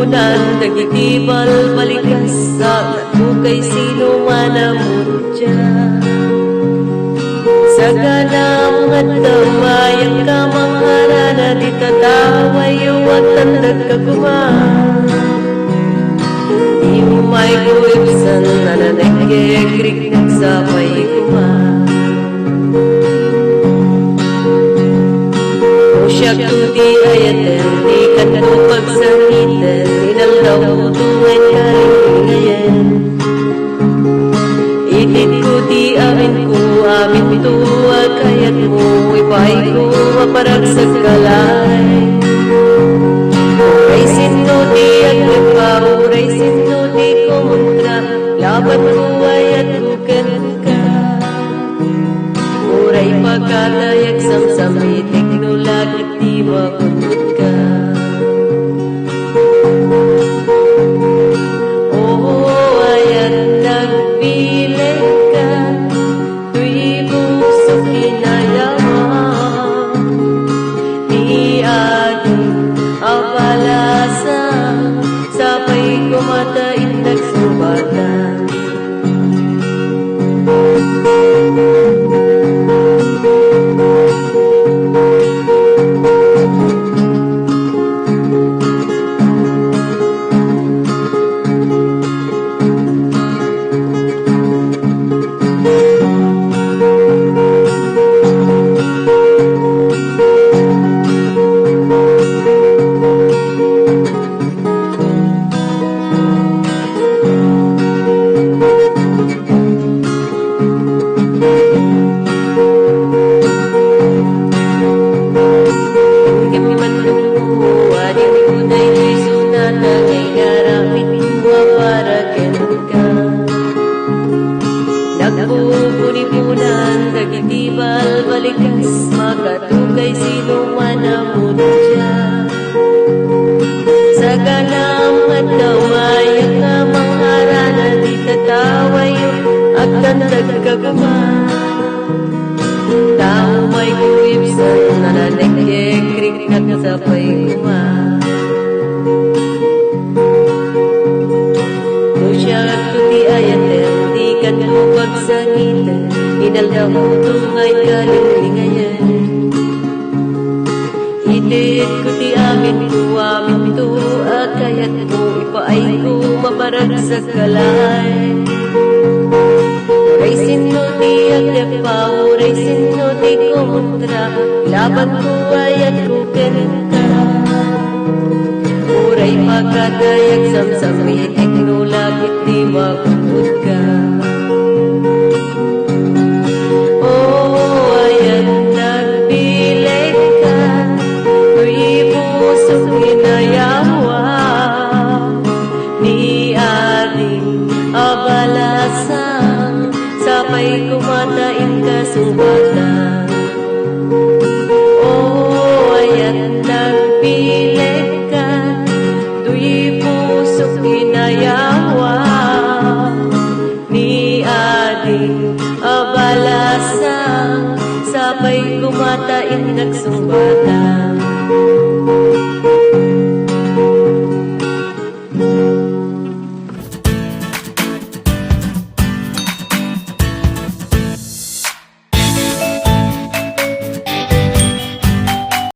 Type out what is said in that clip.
punipunan dagiti balbalikas sa kay sino man amutya. Sa ganam at damayang kamangharana di tatawayo at tandag kaguman. Di mo may kuipsan na nanagkekrik nagsapay kuman. O siya kuti ayaten di kanto pagsangitan inalaw mo tungay kalingayan. Itit ko di amin to kayat mo ipay ko maparag sa kalay. Uray sino di agrepa, uray sino di kumontra, laban ko ayat bukan ka. Uray pagkalayag samsamitik no lagit di makunod ka. Kumatain nagsumbatan. Punipunan dagiti balbalikas makatugay sino man amutya. Sa ganam at damayang kamangharana di tatawayo at tandag kaguman. Tao may kuipsan na nanagkekrik at sapay kuman. O siya kuti ayaten di kanto pagsangitan inalaw mo tungay kalingayan. Itit ko ti amin to at kayat mo ipaay ko maparag sa kalay. Uray sino di agrepa, uray sino di kumontra, laban ko ayat kuken ka. Uray pagkatayag samsamitik no lagit di makunod ka. Abalasan sapay kumatain kasumbatan. O ayat nagpilit ka, tuy puso kinayawa ni ading abalasan sapay kumatain nagsumbatan.